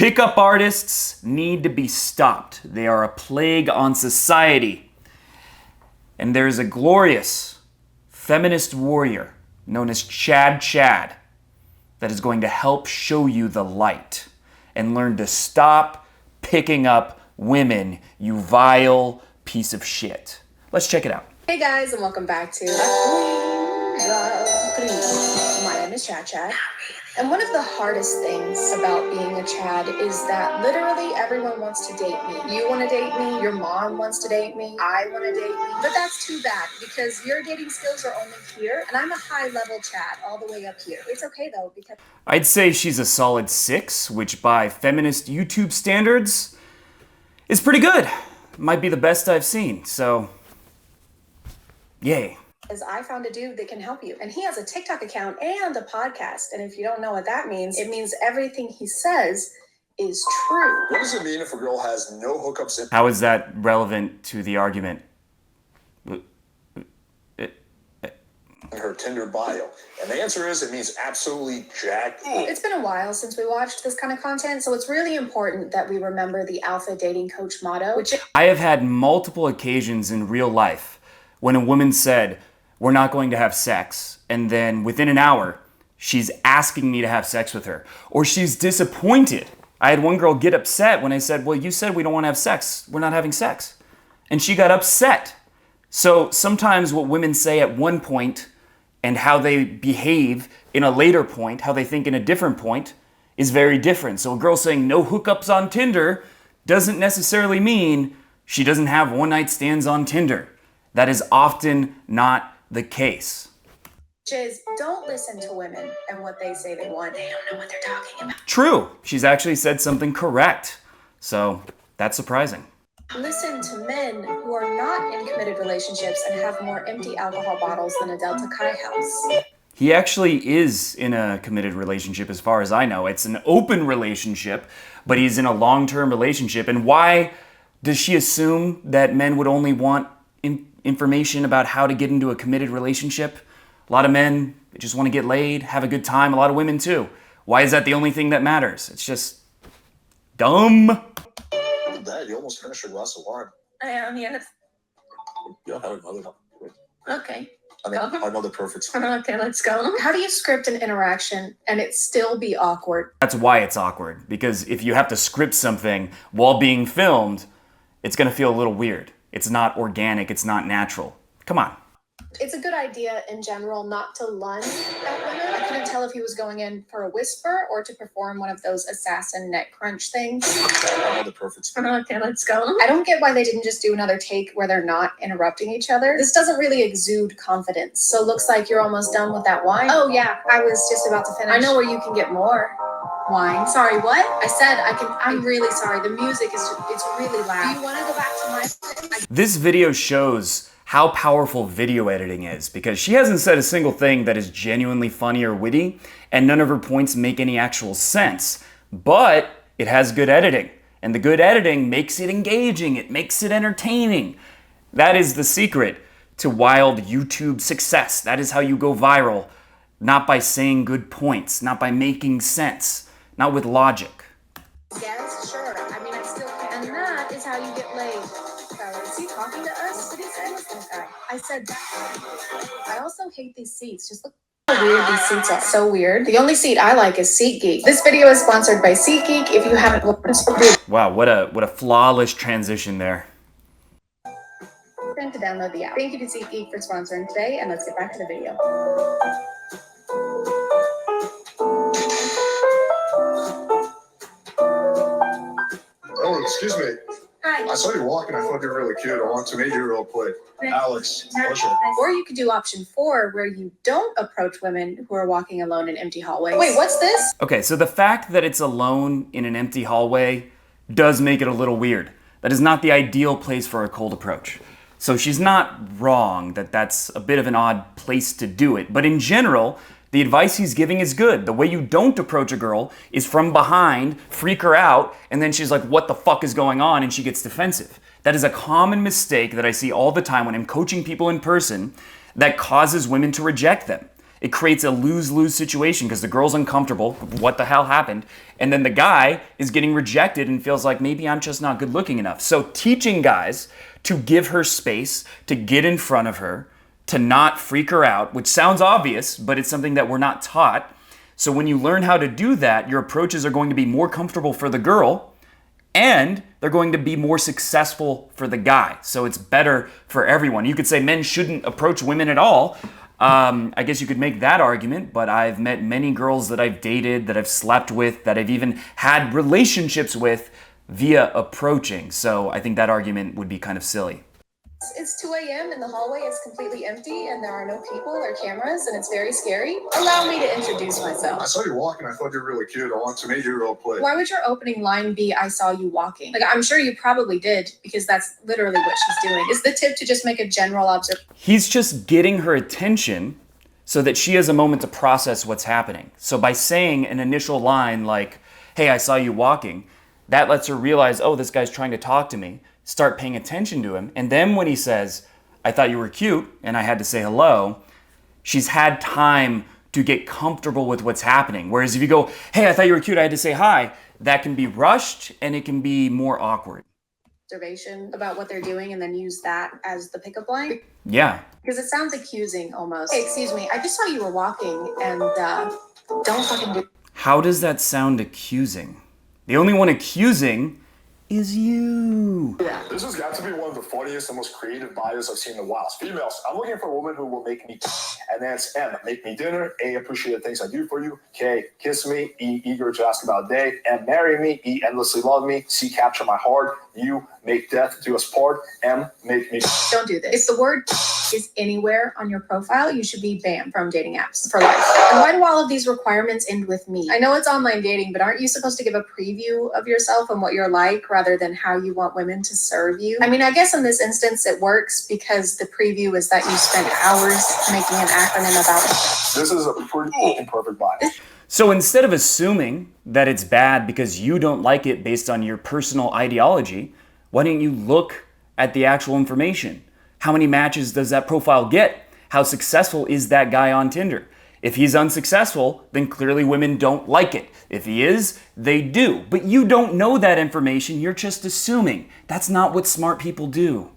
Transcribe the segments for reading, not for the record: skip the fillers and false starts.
Pickup artists need to be stopped. They are a plague on society. And there's a glorious feminist warrior known as Chad that is going to help show you the light and learn to stop picking up women, you vile piece of shit. Let's check it out. Hey guys, and welcome back to My name is Chad. And one of the hardest things about being a Chad is that literally everyone wants to date me. You want to date me, your mom wants to date me, I want to date me. But that's too bad because your dating skills are only here, and I'm a high-level Chad all the way up here. It's okay though, because I'd say she's a solid 6, which by feminist YouTube standards is pretty good. Might be the best I've seen, so yay. as I found a dude that can help you. And he has a TikTok account and a podcast. And if you don't know what that means, it means everything he says is true. What does it mean if a girl has no hookups in How is that relevant to the argument? her Tinder bio? And the answer is it means absolutely jack. It's been a while since we watched this kind of content, so it's really important that we remember the alpha dating coach motto, which I have had multiple occasions in real life when a woman said, "We're not going to have sex," and then within an hour, she's asking me to have sex with her. Or she's disappointed. I had one girl get upset when I said, "Well, you said we don't want to have sex. We're not having sex." And she got upset. So sometimes what women say at one point and how they behave in a later point, how they think in a different point, is very different. So a girl saying no hookups on Tinder doesn't necessarily mean she doesn't have one-night stands on Tinder. That is often not the case. is don't listen to women and what they say they want. They don't know what they're talking about. True, she's actually said something correct. So that's surprising. Listen to men who are not in committed relationships and have more empty alcohol bottles than a Delta Chi house. He actually is in a committed relationship as far as I know. It's an open relationship, but he's in a long-term relationship. And why does she assume that men would only want information about how to get into a committed relationship? A lot of men just want to get laid, have a good time. A lot of women too. Why is that the only thing that matters? It's just dumb. Dad, you almost finished your glass of wine. I am, yes. You'll have another. Okay. Another perfect. Okay, let's go. How do you script an interaction and it still be awkward? That's why it's awkward. Because if you have to script something while being filmed, it's going to feel a little weird. It's not organic. It's not natural. Come on. It's a good idea in general not to lunge at women. I couldn't tell if he was going in for a whisper or to perform one of those assassin neck crunch things. Another perfect. Okay, let's go. I don't get why they didn't just do another take where they're not interrupting each other. This doesn't really exude confidence. So looks like you're almost done with that wine. Oh yeah, I was just about to finish. I know where you can get more wine. Sorry, what? I said I can. I'm really sorry. The music is it's really loud. Do you want to go back to my... This video shows how powerful video editing is, because she hasn't said a single thing that is genuinely funny or witty, and none of her points make any actual sense. But it has good editing, and the good editing makes it engaging, it makes it entertaining. That is the secret to wild YouTube success. That is how you go viral, not by saying good points, not by making sense, not with logic. Yes, sure. I mean, I still can. And that is how you get laid. Is he talking to us? What did he say? Okay. I said that. I also hate these seats. Just look how weird these seats are. So weird. The only seat I like is SeatGeek. This video is sponsored by SeatGeek. If you haven't looked Wow, what a flawless transition there. to download the app. Thank you to SeatGeek for sponsoring today, and let's get back to the video. Oh, excuse me. Hi. I saw you walking. I thought you were really cute. I want to meet you real quick. Alex. Pleasure. Or you could do option 4, where you don't approach women who are walking alone in empty hallways. Wait, what's this? Okay, so the fact that it's alone in an empty hallway does make it a little weird. That is not the ideal place for a cold approach. So she's not wrong that that's a bit of an odd place to do it. But in general, the advice he's giving is good. The way you don't approach a girl is from behind, freak her out, and then she's like, what the fuck is going on? And she gets defensive. That is a common mistake that I see all the time when I'm coaching people in person that causes women to reject them. It creates a lose-lose situation because the girl's uncomfortable. What the hell happened? And then the guy is getting rejected and feels like maybe I'm just not good looking enough. So teaching guys to give her space, to get in front of her, to not freak her out, which sounds obvious, but it's something that we're not taught. So when you learn how to do that, your approaches are going to be more comfortable for the girl, and they're going to be more successful for the guy. So it's better for everyone. You could say men shouldn't approach women at all. I guess you could make that argument, but I've met many girls that I've dated, that I've slept with, that I've even had relationships with via approaching. So I think that argument would be kind of silly. It's 2 a.m. and the hallway is completely empty and there are no people or cameras and it's very scary. Allow me to introduce myself. I saw you walking. I thought you were really cute. I want to meet you real quick. Why would your opening line be, I saw you walking? Like, I'm sure you probably did because that's literally what she's doing. Is the tip to just make a general observation? He's just getting her attention so that she has a moment to process what's happening. So by saying an initial line like, hey, I saw you walking, that lets her realize, oh, this guy's trying to talk to me. Start paying attention to him. And then when he says, I thought you were cute and I had to say hello, she's had time to get comfortable with what's happening. Whereas if you go, hey, I thought you were cute, I had to say hi, that can be rushed and it can be more awkward. Observation about what they're doing and then use that as the pickup line? Yeah. Because it sounds accusing almost. Hey, excuse me, I just saw you were walking and don't fucking do. How does that sound accusing? The only one accusing is you. This has got to be one of the funniest and most creative bios I've seen in a while. Females, I'm looking for a woman who will make me, and that's M, make me dinner, A, appreciate the things I do for you, K, kiss me, E, eager to ask about day, M, marry me, E, endlessly love me, C, capture my heart, U, make death do us part, M, make me. Don't do this. If the word is anywhere on your profile, you should be banned from dating apps for life. And why do all of these requirements end with me? I know it's online dating, but aren't you supposed to give a preview of yourself and what you're like rather than how you want women to serve you? I mean, I guess in this instance it works because the preview is that you spent hours making an acronym about it. This is a pretty imperfect bio. So instead of assuming that it's bad because you don't like it based on your personal ideology, why don't you look at the actual information? How many matches does that profile get? How successful is that guy on Tinder? If he's unsuccessful, then clearly women don't like it. If he is, they do. But you don't know that information, you're just assuming. That's not what smart people do.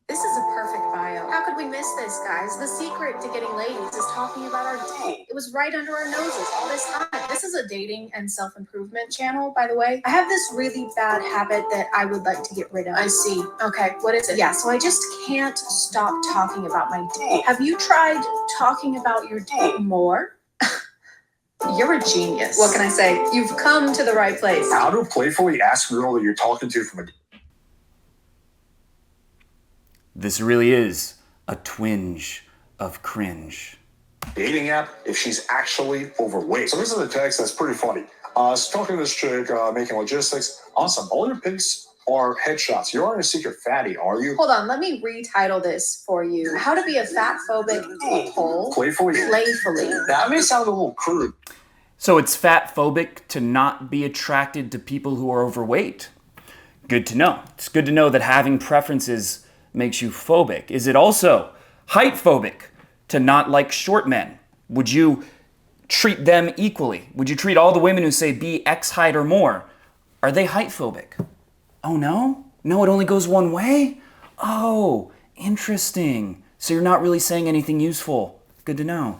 This is a perfect bio. How could we miss this, guys? The secret to getting ladies is talking about our date. It was right under our noses all this time. This is a dating and self-improvement channel, by the way. I have this really bad habit that I would like to get rid of. I see. Okay, what is it? Yeah, so I just can't stop talking about my date. Have you tried talking about your date more? You're a genius. What can I say? You've come to the right place. How to playfully ask a girl that you're talking to from a This really is a twinge of cringe. dating app if she's actually overweight. So this is a text that's pretty funny. I was talking to this chick making logistics. Awesome. All your pics are headshots. You aren't a secret fatty, are you? Hold on, let me retitle this for you. How to be a fat-phobic pole. Playfully. That may sound a little crude. So it's fat-phobic to not be attracted to people who are overweight. Good to know. It's good to know that having preferences makes you phobic. Is it also height-phobic to not like short men? Would you treat them equally? Would you treat all the women who say be X height or more? Are they height-phobic? Oh, no? No, it only goes one way? Oh, interesting. So you're not really saying anything useful. Good to know.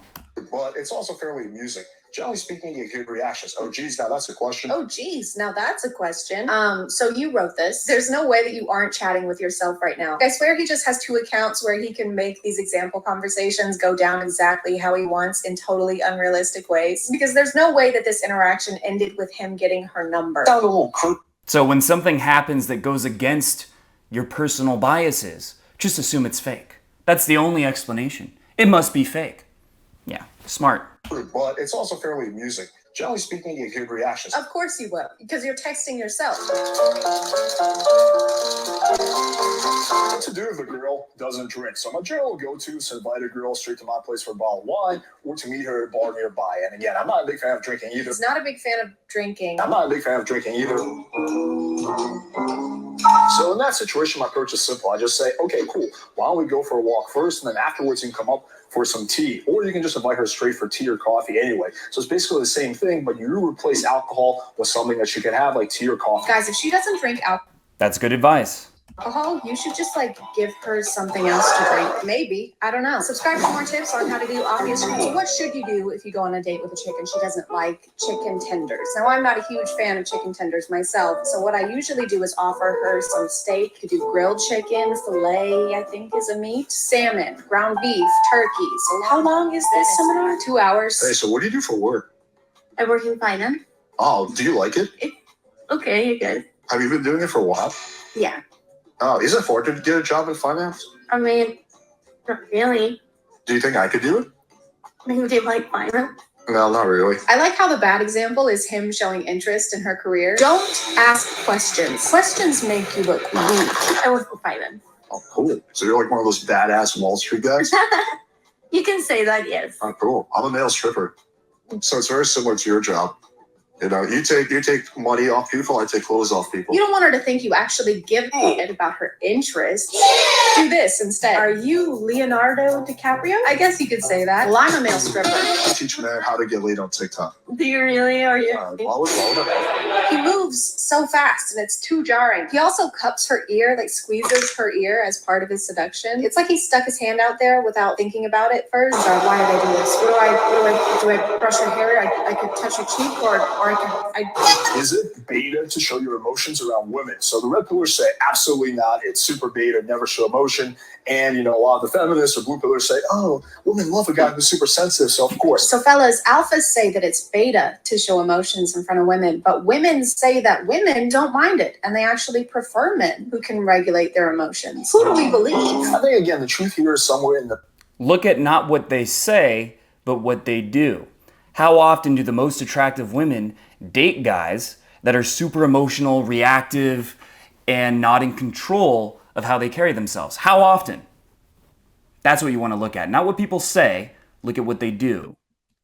But it's also fairly amusing. Generally speaking, you get good reactions. Oh, geez, now that's a question. Oh, geez, now that's a question. So you wrote this. There's no way that you aren't chatting with yourself right now. I swear he just has 2 accounts where he can make these example conversations go down exactly how he wants in totally unrealistic ways. Because there's no way that this interaction ended with him getting her number. Sound a little crude. So when something happens that goes against your personal biases, just assume it's fake. That's the only explanation. It must be fake. Yeah, smart. But it's also fairly amusing. Generally speaking, you get good reactions. Of course you will, because you're texting yourself. What to do if a girl doesn't drink? So my general go-to is to invite a girl straight to my place for a bottle of wine or to meet her at a bar nearby. And again, I'm not a big fan of drinking either. He's not a big fan of drinking. I'm not a big fan of drinking either. So in that situation, my approach is simple. I just say, okay, cool. Why don't we go for a walk first, and then afterwards you can come up for some tea, or you can just invite her straight for tea or coffee anyway. So it's basically the same thing, but you replace alcohol with something that she can have, like tea or coffee. Guys, if she doesn't drink That's good advice. alcohol, you should just give her something else to drink. Maybe. I don't know. Subscribe for more tips on how to do obvious things. So what should you do if you go on a date with a chick and she doesn't like chicken tenders? Now, I'm not a huge fan of chicken tenders myself, so what I usually do is offer her some steak. You could do grilled chicken, filet, I think is a meat, salmon, ground beef, turkey. So how long is this seminar? 2 hours. Hey, so what do you do for work? I work in finance. Oh, do you like it? Okay, you guys. Have you been doing it for a while? Yeah. Oh, is it hard to get a job in finance? I mean, not really. Do you think I could do it? I think they like finance. No, not really. I like how the bad example is him showing interest in her career. Don't ask questions. Questions make you look weak. I work for finance. Oh, cool. So you're like one of those badass Wall Street guys? You can say that, yes. Oh, cool. I'm a male stripper. So it's very similar to your job. You know, you take money off people, I take clothes off people. You don't want her to think you actually give a shit about her interests. Do this instead. Are you Leonardo DiCaprio? I guess you could say that. Well, I'm a male stripper. I teach men how to get laid on TikTok. Do you really? Are you? Why would I? He moves so fast and it's too jarring. He also cups her ear, squeezes her ear as part of his seduction. It's like he stuck his hand out there without thinking about it first. Why did I do this? Do I brush her hair? I could touch her cheek or Is it beta to show your emotions around women? So the red pillars say absolutely not. It's super beta, never show emotion. And a lot of the feminists or blue pillars say, oh, women love a guy who's super sensitive. So of course. So fellas, alphas say that it's beta to show emotions in front of women, but women say that women don't mind it and they actually prefer men who can regulate their emotions. Who do we believe? I think again, the truth here is somewhere in the. Look at not what they say, but what they do. How often do the most attractive women date guys that are super emotional, reactive, and not in control of how they carry themselves? How often? That's what you want to look at. Not what people say, look at what they do.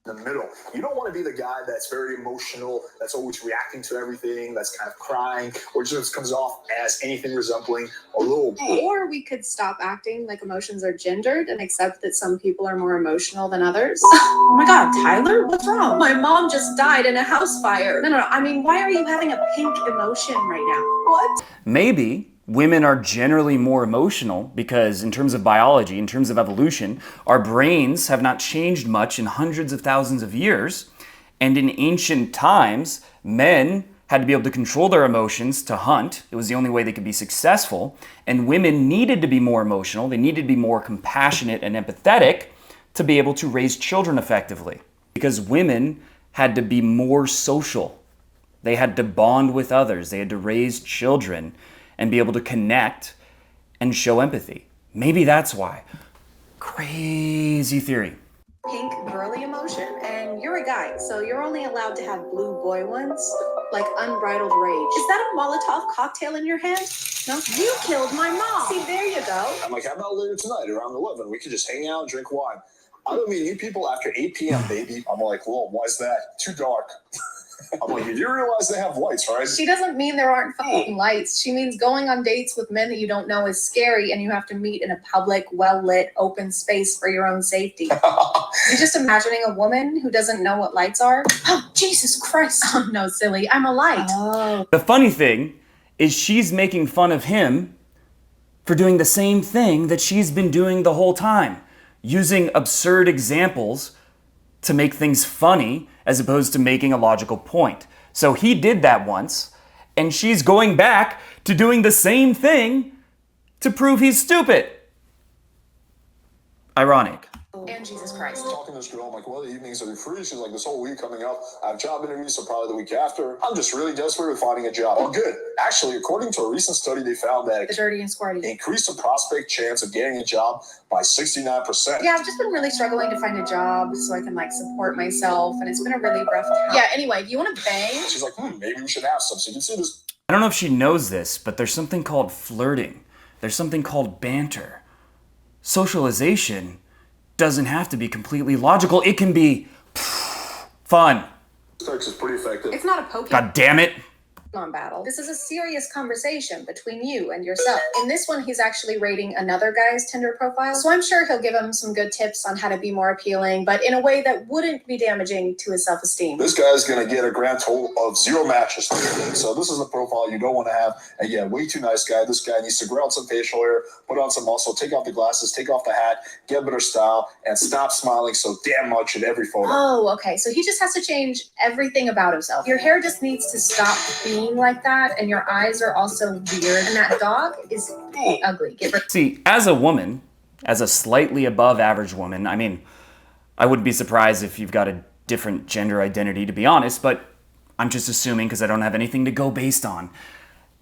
The middle. You don't want to be the guy that's very emotional, that's always reacting to everything, that's kind of crying, or just comes off as anything resembling a little. Or we could stop acting like emotions are gendered and accept that some people are more emotional than others. Oh my God, Tyler, what's wrong? My mom just died in a house fire. No. I mean, why are you having a pink emotion right now? What? Maybe women are generally more emotional because in terms of biology, in terms of evolution, our brains have not changed much in hundreds of thousands of years. And in ancient times, men had to be able to control their emotions to hunt. It was the only way they could be successful. And women needed to be more emotional. They needed to be more compassionate and empathetic to be able to raise children effectively. Because women had to be more social. They had to bond with others. They had to raise children and be able to connect and show empathy. Maybe that's why. Crazy theory. Pink girly emotion, and you're a guy, so you're only allowed to have blue boy ones, like unbridled rage. Is that a Molotov cocktail in your hand? No? You killed my mom. See, there you go. I'm like, how about later tonight around 11? We could just hang out and drink wine. I don't mean you people after 8 p.m., baby. I'm like, whoa, why is that? Too dark. I'm like, you realize they have lights, right? She doesn't mean there aren't fucking lights. She means going on dates with men that you don't know is scary and you have to meet in a public, well-lit, open space for your own safety. You're just imagining a woman who doesn't know what lights are? Oh, Jesus Christ. Oh, no, silly. I'm a light. Oh. The funny thing is she's making fun of him for doing the same thing that she's been doing the whole time, using absurd examples to make things funny as opposed to making a logical point. So he did that once, and she's going back to doing the same thing to prove he's stupid. Ironic. And Jesus Christ. Talking to this girl, I'm like, what evenings are you free? She's like, this whole week coming up, I have job interviews, so probably the week after. I'm just really desperate with finding a job. Oh, good. Actually, according to a recent study, they found that The dirty and squirty. increased the prospect chance of getting a job by 69%. Yeah, I've just been really struggling to find a job so I can like support myself, and it's been a really rough time. Yeah, anyway, do you want to bang? She's like, maybe we should have some. So you can see this. I don't know if she knows this, but there's something called flirting. There's something called banter. Socialization doesn't have to be completely logical. It can be fun. Text is pretty effective. It's not a Pokemon God damn it. battle. This is a serious conversation between you and yourself. In this one, he's actually rating another guy's Tinder profile, so I'm sure he'll give him some good tips on how to be more appealing, but in a way that wouldn't be damaging to his self-esteem. This guy's going to get a grand total of 0 matches. So this is the profile you don't want to have. And yeah, way too nice guy. This guy needs to grow out some facial hair, put on some muscle, take off the glasses, take off the hat, get better style, and stop smiling so damn much in every photo. Oh, okay. So he just has to change everything about himself. Your hair just needs to stop being like that, and your eyes are also weird, and that dog is ugly. Get rid. See, as a woman, as a slightly above average woman, I mean, I wouldn't be surprised if you've got a different gender identity, to be honest, but I'm just assuming because I don't have anything to go based on.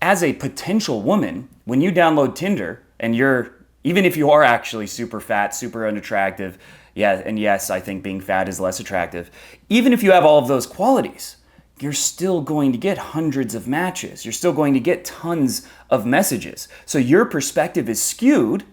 As a potential woman, when you download Tinder and even if you are actually super fat, super unattractive, yeah, and yes, I think being fat is less attractive, even if you have all of those qualities, you're still going to get hundreds of matches. You're still going to get tons of messages. So your perspective is skewed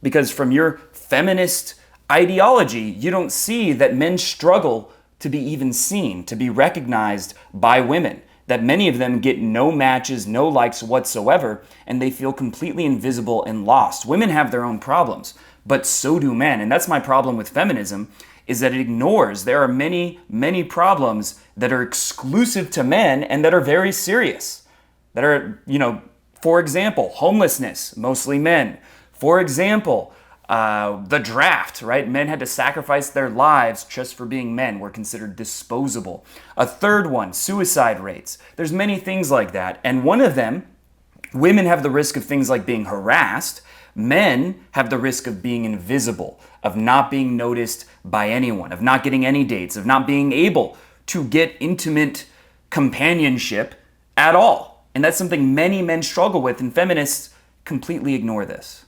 because from your feminist ideology, you don't see that men struggle to be even seen, to be recognized by women, that many of them get no matches, no likes whatsoever, and they feel completely invisible and lost. Women have their own problems, but so do men. And that's my problem with feminism, is that it ignores there are many, many problems that are exclusive to men and that are very serious. That are, for example, homelessness, mostly men. For example, the draft, right? Men had to sacrifice their lives just for being men, were considered disposable. A third one, suicide rates. There's many things like that. And one of them, women have the risk of things like being harassed. Men have the risk of being invisible, of not being noticed by anyone, of not getting any dates, of not being able to get intimate companionship at all. And that's something many men struggle with, and feminists completely ignore this.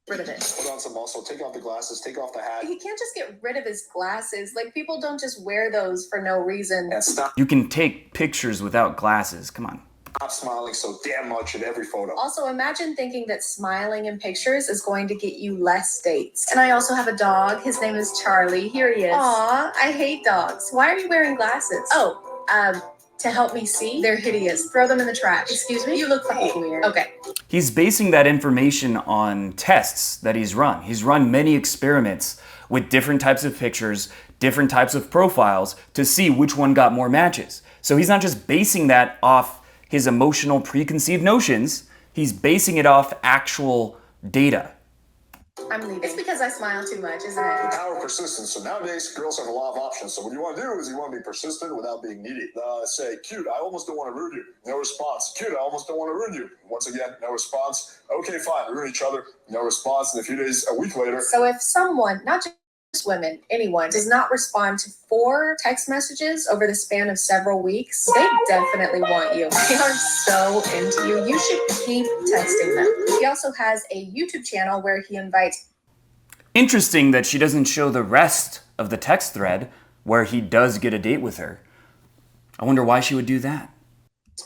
Rid of it. Put on some muscle, take off the glasses, take off the hat. He can't just get rid of his glasses. Like, people don't just wear those for no reason. And stop You can take pictures without glasses. Come on. smiling so damn much in every photo. Also, imagine thinking that smiling in pictures is going to get you less dates. And I also have a dog. His name is Charlie. Here he is. Aw, I hate dogs. Why are you wearing glasses? To help me see? They're hideous. Throw them in the trash. Excuse me? You look fucking weird. Okay. He's basing that information on tests that he's run. He's run many experiments with different types of pictures, different types of profiles to see which one got more matches. So he's not just basing that off his emotional preconceived notions, he's basing it off actual data. I'm leaving. It's because I smile too much, isn't it? The power of persistence. So nowadays, girls have a lot of options. So what you want to do is you want to be persistent without being needy. Say, cute, I almost don't want to ruin you. No response. Cute, I almost don't want to ruin you. Once again, no response. Okay, fine, ruin each other. No response. And a few days, a week later. So if someone, not just women, anyone, does not respond to 4 text messages over the span of several weeks, they definitely want you. They are so into you. You should keep texting them. He also has a YouTube channel where he invites. Interesting that she doesn't show the rest of the text thread where he does get a date with her. I wonder why she would do that.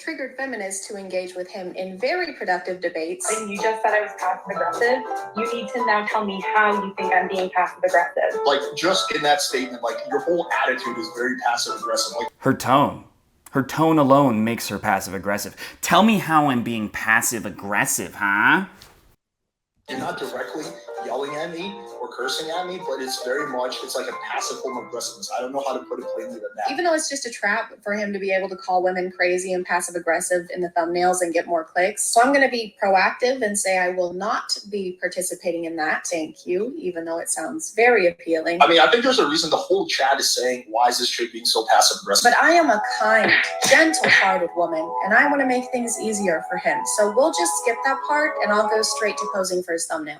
Triggered feminists to engage with him in very productive debates. And you just said I was passive aggressive. You need to now tell me how you think I'm being passive aggressive. Like, just in that statement, like, your whole attitude is very passive aggressive. Like, Her tone alone makes her passive aggressive. Tell me how I'm being passive aggressive, huh? you're not directly yelling at me or cursing at me, but it's very much, it's like a passive form of aggressiveness. I don't know how to put it plainly than that. Even though it's just a trap for him to be able to call women crazy and passive aggressive in the thumbnails and get more clicks. So I'm going to be proactive and say I will not be participating in that. Thank you, even though it sounds very appealing. I mean, I think there's a reason the whole chat is saying, why is this chick being so passive aggressive? But I am a kind, gentle-hearted woman, and I want to make things easier for him. So we'll just skip that part, and I'll go straight to posing for his thumbnail.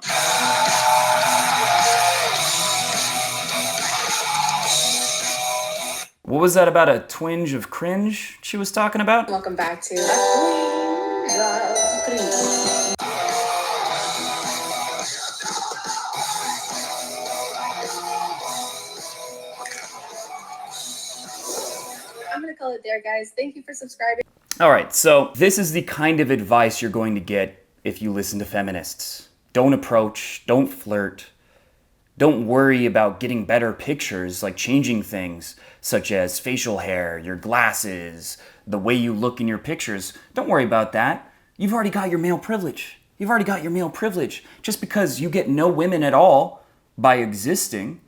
What was that about a twinge of cringe she was talking about? Welcome back to I'm gonna call it there, guys. Thank you for subscribing. All right, so this is the kind of advice you're going to get if you listen to feminists. Don't approach, don't flirt, don't worry about getting better pictures, like changing things such as facial hair, your glasses, the way you look in your pictures. Don't worry about that. You've already got your male privilege. You've already got your male privilege. Just because you get no women at all by existing,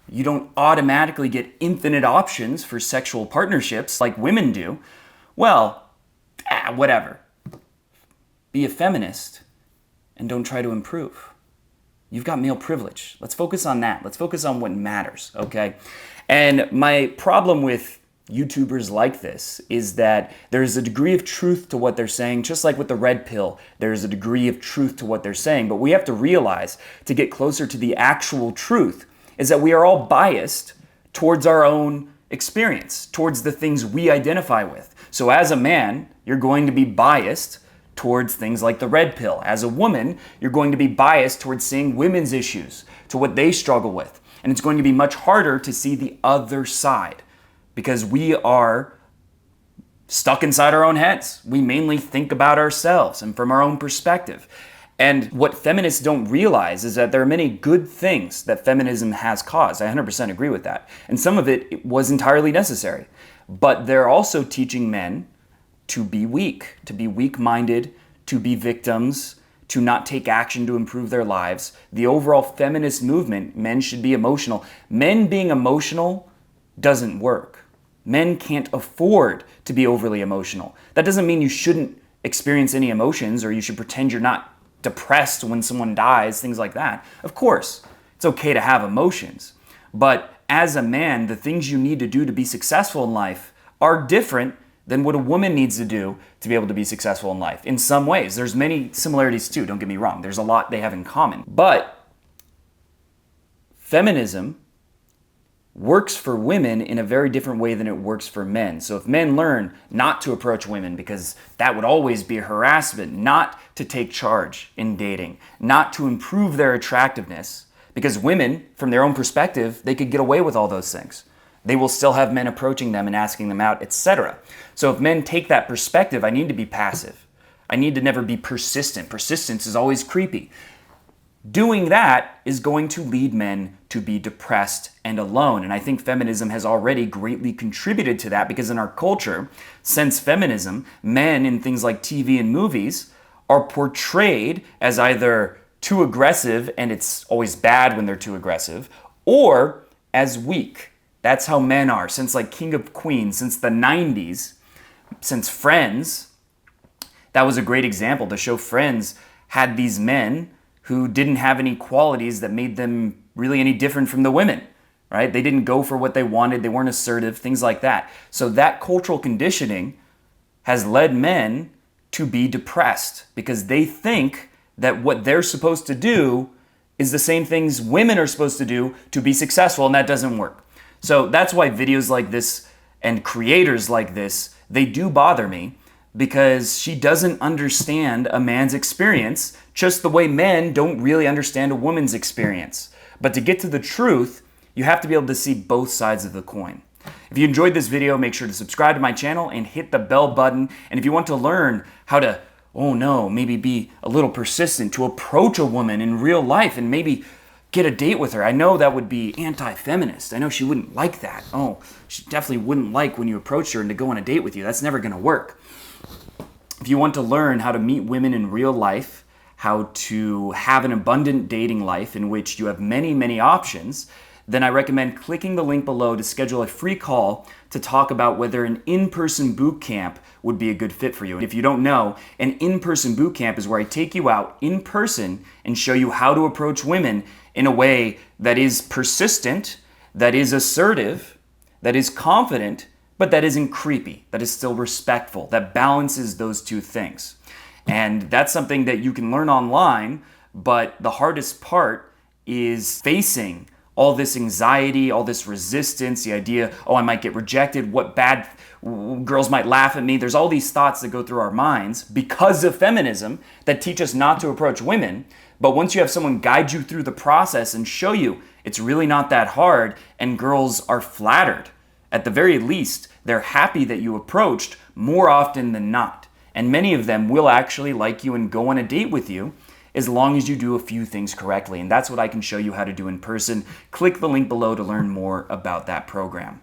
you don't automatically get infinite options for sexual partnerships like women do. Well, whatever. Be a feminist and don't try to improve. You've got male privilege. Let's focus on that. Let's focus on what matters, okay? And my problem with YouTubers like this is that there's a degree of truth to what they're saying, just like with the red pill, there's a degree of truth to what they're saying. But we have to realize, to get closer to the actual truth, is that we are all biased towards our own experience, towards the things we identify with. So as a man, you're going to be biased towards things like the red pill. As a woman, you're going to be biased towards seeing women's issues, to what they struggle with. And it's going to be much harder to see the other side because we are stuck inside our own heads. We mainly think about ourselves and from our own perspective. And what feminists don't realize is that there are many good things that feminism has caused. I 100% agree with that. And some of it was entirely necessary. But they're also teaching men to be weak, to be weak-minded, to be victims, to not take action to improve their lives. The overall feminist movement, men should be emotional. Men being emotional doesn't work. Men can't afford to be overly emotional. That doesn't mean you shouldn't experience any emotions or you should pretend you're not depressed when someone dies, things like that. Of course, it's okay to have emotions. But as a man, the things you need to do to be successful in life are different than what a woman needs to do to be able to be successful in life. In some ways, there's many similarities too, don't get me wrong. There's a lot they have in common. But feminism works for women in a very different way than it works for men. So if men learn not to approach women because that would always be harassment, not to take charge in dating, not to improve their attractiveness, because women, from their own perspective, they could get away with all those things. They will still have men approaching them and asking them out, etc. So if men take that perspective, I need to be passive. I need to never be persistent. Persistence is always creepy. Doing that is going to lead men to be depressed and alone. And I think feminism has already greatly contributed to that because in our culture, since feminism, men in things like TV and movies are portrayed as either too aggressive, and it's always bad when they're too aggressive, or as weak. That's how men are. Since like King of Queens, since the 90s, since Friends, that was a great example. The show Friends had these men who didn't have any qualities that made them really any different from the women, right? They didn't go for what they wanted. They weren't assertive, things like that. So that cultural conditioning has led men to be depressed because they think that what they're supposed to do is the same things women are supposed to do to be successful, and that doesn't work. So that's why videos like this and creators like this, they do bother me because she doesn't understand a man's experience just the way men don't really understand a woman's experience. But to get to the truth, you have to be able to see both sides of the coin. If you enjoyed this video, make sure to subscribe to my channel and hit the bell button. And if you want to learn how to, maybe be a little persistent to approach a woman in real life and maybe get a date with her. I know that would be anti-feminist. I know she wouldn't like that. Oh, she definitely wouldn't like when you approach her and to go on a date with you. That's never going to work. If you want to learn how to meet women in real life, how to have an abundant dating life in which you have many, many options, then I recommend clicking the link below to schedule a free call to talk about whether an in-person boot camp would be a good fit for you. If you don't know, an in-person boot camp is where I take you out in person and show you how to approach women in a way that is persistent, that is assertive, that is confident, but that isn't creepy, that is still respectful, that balances those two things. And that's something that you can learn online, but the hardest part is facing all this anxiety, all this resistance, the idea, oh, I might get rejected, what bad girls might laugh at me. There's all these thoughts that go through our minds because of feminism that teach us not to approach women. But once you have someone guide you through the process and show you it's really not that hard, and girls are flattered, at the very least, they're happy that you approached more often than not. And many of them will actually like you and go on a date with you as long as you do a few things correctly. And that's what I can show you how to do in person. Click the link below to learn more about that program.